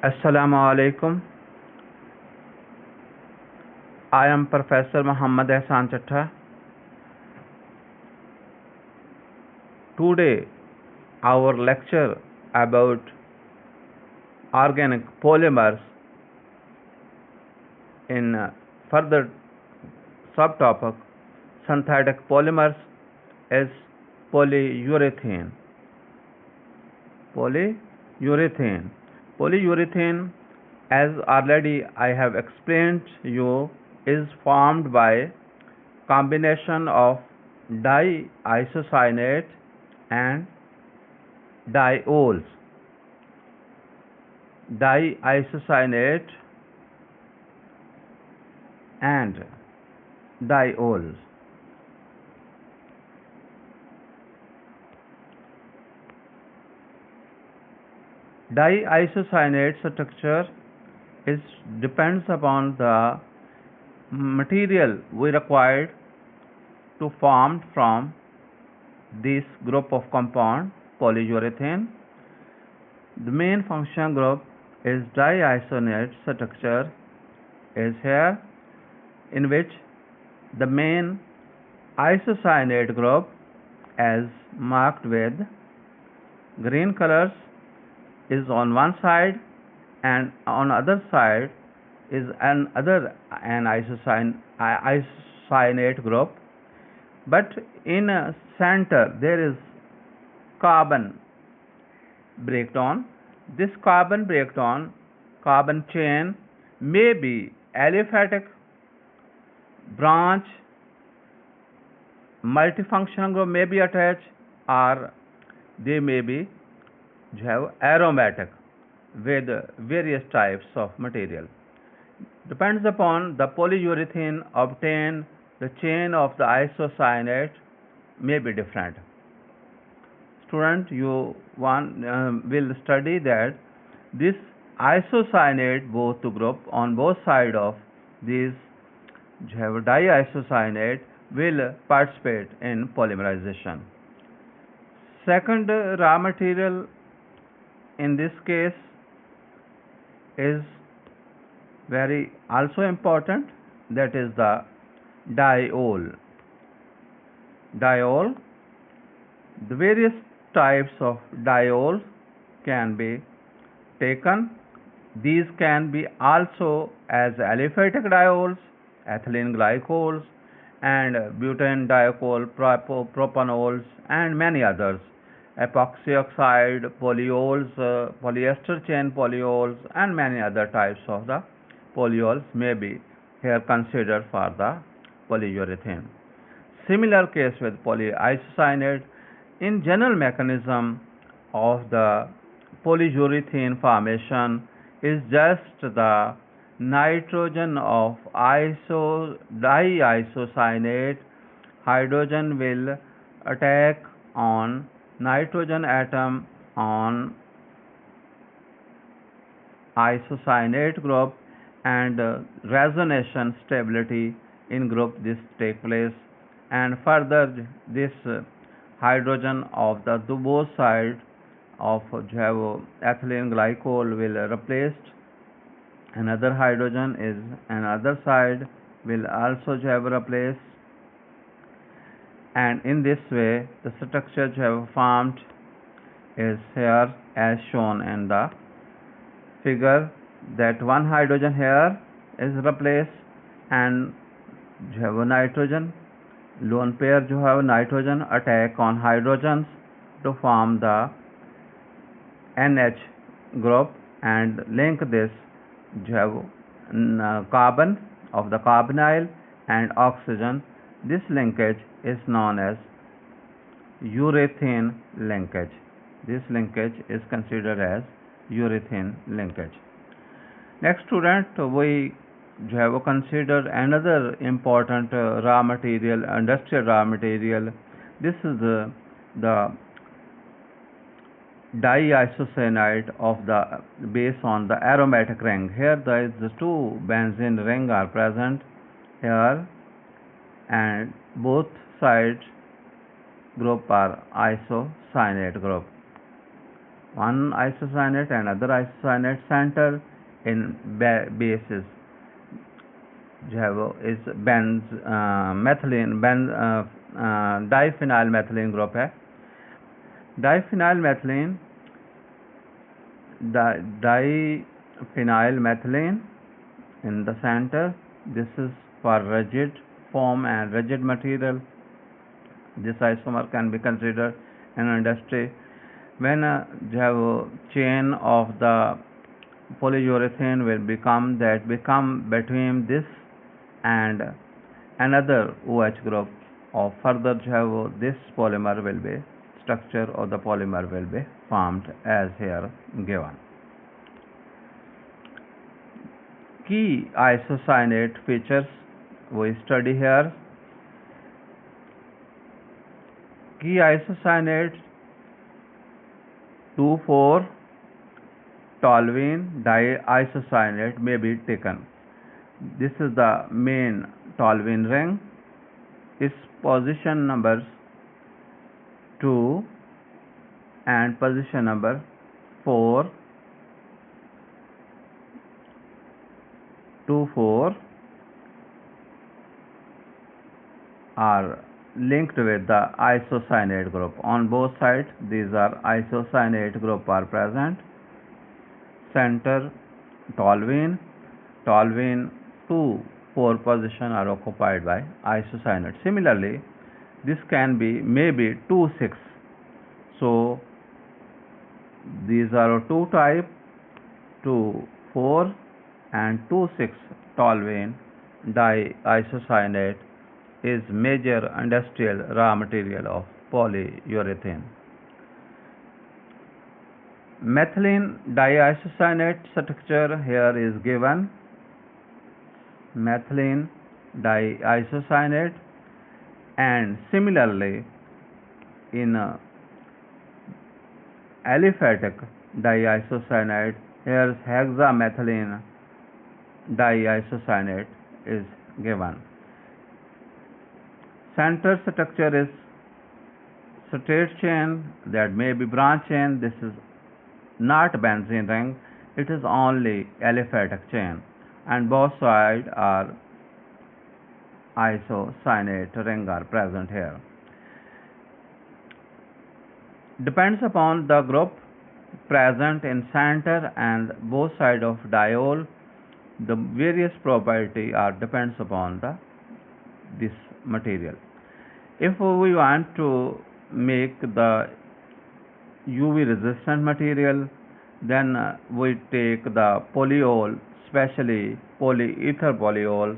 Assalamu alaikum. I am Professor Muhammad Ehsan Chatta. Today, our lecture about organic polymers in further subtopic synthetic polymers is polyurethane. Polyurethane. Polyurethane, as already I have explained you, is formed by combination of diisocyanate and diols. Diisocyanate and diols. Diisocyanate structure depends upon the material we required to form from this group of compound polyurethane. The main function group is diisocyanate structure is here, in which the main isocyanate group, as marked with green colors, is on one side, and on other side is an isocyanate group, but in a center there is carbon breakdown. This carbon chain may be aliphatic, branch, multifunctional group may be attached, or they may be aromatic with various types of material. Depends upon the polyurethane obtained, the chain of the isocyanate may be different. Student, you will study that this isocyanate both group on both sides of these diisocyanate will participate in polymerization. Second raw material in this case is very also important, that is the diol. The various types of diols can be taken. These can be also as aliphatic diols, ethylene glycols, and butane diol, propanols, and many others. Epoxy oxide polyols, polyester chain polyols, and many other types of the polyols may be here considered for the polyurethane. Similar case with polyisocyanate. In general mechanism of the polyurethane formation is just the nitrogen of diisocyanate. Hydrogen will attack on nitrogen atom on isocyanate group, and resonation stability in group this take place, and further this hydrogen of the both side of ethylene glycol will replaced, another hydrogen is another side will also replaced, and in this way the structure formed is here as shown in the figure, that one hydrogen here is replaced, and nitrogen lone pair nitrogen attack on hydrogens to form the NH group and link this carbon of the carbonyl and oxygen. This linkage is known as urethane linkage. This linkage is considered as urethane linkage. Next, student, we have considered another important raw material, industrial raw material. This is the diisocyanate of the base on the aromatic ring. Here there is the two benzene ring are present here, and both sides group are isocyanate group. one isocyanate and other isocyanate center in bases is methylene diphenyl methylene group है diphenyl methylene diphenyl methylene in the center. This is for rigid form and rigid material. This isomer can be considered in industry when chain of the polyurethane will become between this and another OH group, or further this polymer will be structure of the polymer will be formed as here given. Key isocyanate features we study here. Key isocyanate 2,4-toluene diisocyanate may be taken. This is the main toluene ring. Its position numbers 2 and position number 4, 2, 4 are linked with the isocyanate group. On both sides, these are isocyanate group are present. Center toluene 2, 4 position are occupied by isocyanate. Similarly, this can be maybe 2, 6. So these are 2 type 2, 4 and 2, 6 toluene diisocyanate is major industrial raw material of polyurethane. Methylene diisocyanate structure here is given. Methylene diisocyanate, and similarly in aliphatic diisocyanate, here hexamethylene diisocyanate is given. Center structure is straight chain, that may be branch chain. This is not benzene ring, it is only aliphatic chain, and both sides are isocyanate ring are present here. Depends upon the group present in center and both sides of diol. The various property are depends upon this material. If we want to make the UV resistant material, then we take the polyol, especially polyether polyol,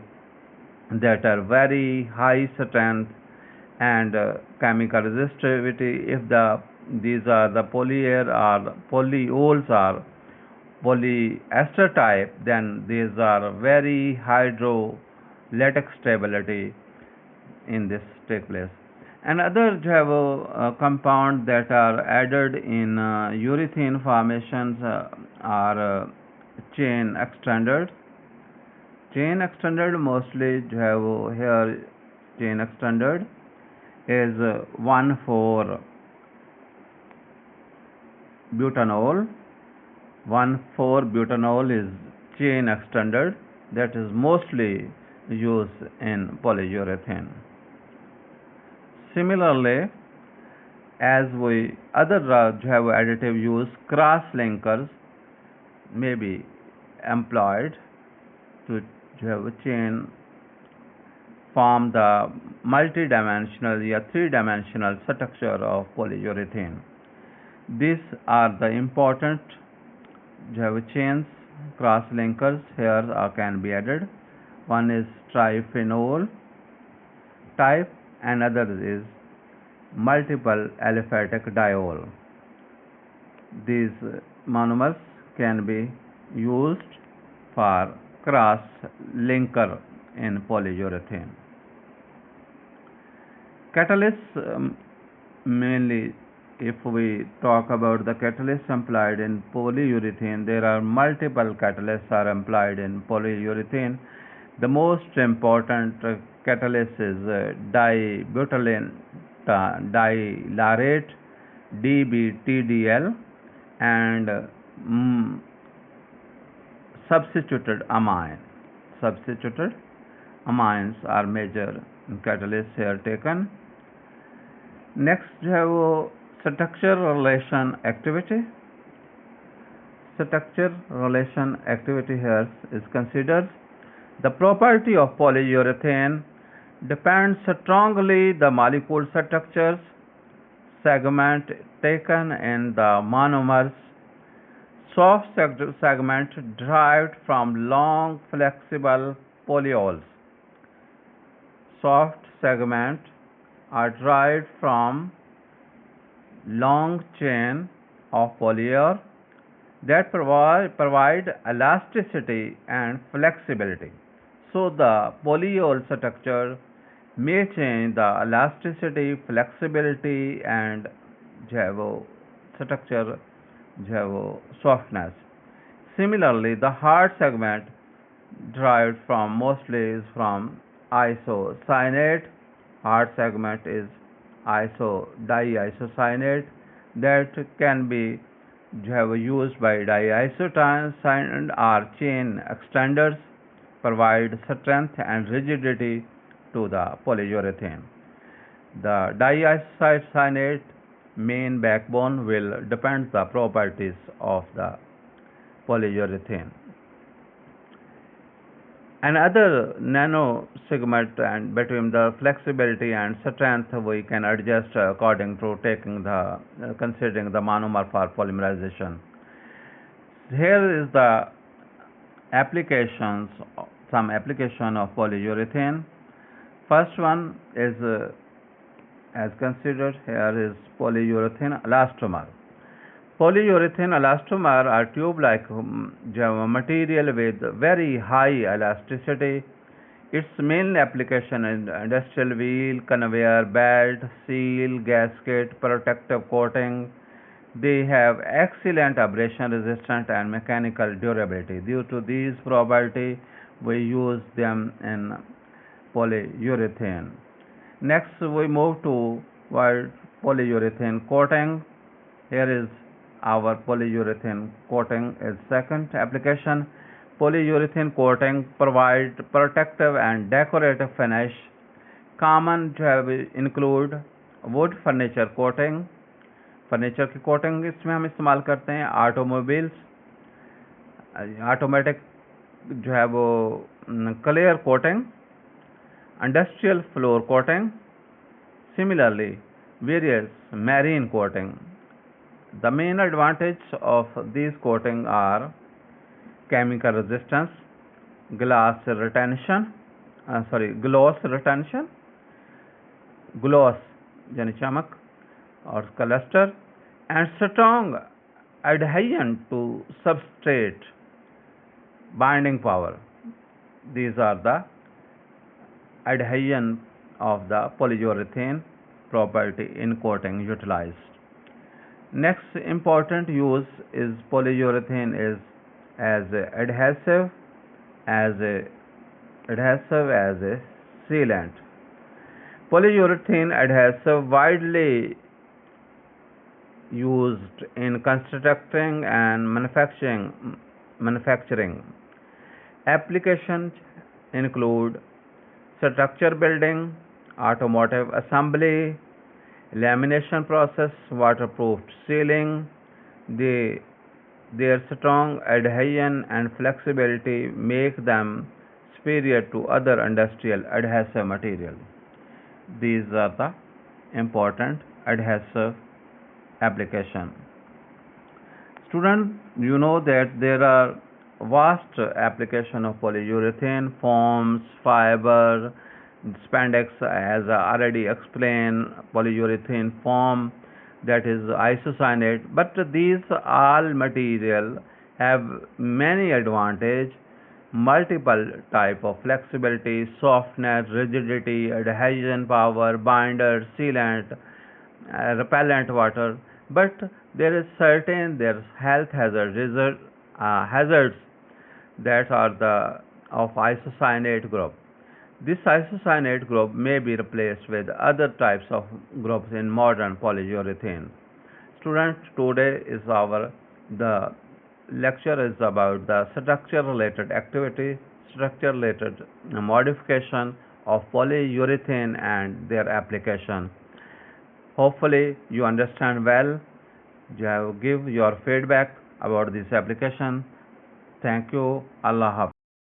that are very high strength and chemical resistivity. If these are the polyols are polyester type, then these are very hydrolytic stability in this take place. And other compound that are added in urethane formations are chain extended. Chain extended mostly here chain extended is 1,4-butanol. 1,4-butanol is chain extended, that is mostly used in polyurethane. Similarly, as we other additive use, cross linkers may be employed to chain form the multi-dimensional or 3-dimensional structure of polyurethane. These are the important chains, cross linkers here can be added. One is triphenol type, and other is multiple aliphatic diol. These monomers can be used for cross linker in polyurethane. Catalysts, mainly if we talk about the catalysts employed in polyurethane, there are multiple catalysts are employed in polyurethane. The most important catalyst is dibutylene dilaurate, DBTDL, and mm, substituted amine. Substituted amines are major catalysts here taken. Next, we have structure relation activity. Structure relation activity here is considered. The property of polyurethane depends strongly the molecule structures segment taken in the monomers. Soft segment derived from long flexible polyols. Soft segment are derived from long chain of polyol that provide elasticity and flexibility. So the polyol structure may change the elasticity, flexibility and structure softness. Similarly, the hard segment derived from mostly is from isocyanate. Hard segment is diisocyanate that can be used by diisocyanate or chain extenders, provide strength and rigidity to the polyurethane. The diisocyanate main backbone will depend the properties of the polyurethane. Another nano segment and between the flexibility and strength we can adjust according to taking the considering the monomer for polymerization. Here is the applications, some application of polyurethane. First one is as considered here is polyurethane elastomer. Polyurethane elastomer are tube-like material with very high elasticity. Its main application is industrial wheel, conveyor belt, seal, gasket, protective coating. They have excellent abrasion resistance and mechanical durability. Due to these properties, we use them in polyurethane. Next, we move to polyurethane coating. Here is our polyurethane coating is second application. Polyurethane coating provides protective and decorative finish. Common include wood furniture coating. Furniture की coating इसमें हम इस्तेमाल करते हैं. Automobiles automatic जो है वो clear coating, industrial floor coating, similarly various marine coating. The main advantage of these coating are chemical resistance, gloss retention, gloss यानी चमक और cluster, and strong adhesion to substrate, binding power. These are the adhesion of the polyurethane property in coating utilized. Next important use is polyurethane is as adhesive, as a sealant. Polyurethane adhesive widely used in constructing and manufacturing. Applications include structure building, automotive assembly, lamination process, waterproof sealing. Their strong adhesion and flexibility make them superior to other industrial adhesive materials. These are the important adhesive application. Students, you know that there are vast application of polyurethane, foams, fiber, spandex, as I already explained, polyurethane foam, that is isocyanate. But these all material have many advantage, multiple type of flexibility, softness, rigidity, adhesion power, binder, sealant, repellent water. But there is certain their health hazards that are the of isocyanate group. This isocyanate group may be replaced with other types of groups in modern polyurethane. Students, today is our The lecture is about the structure related activity, structure related modification of polyurethane and their application. Hopefully you understand well. You have give your feedback about this application. Thank you. Allah Hafiz.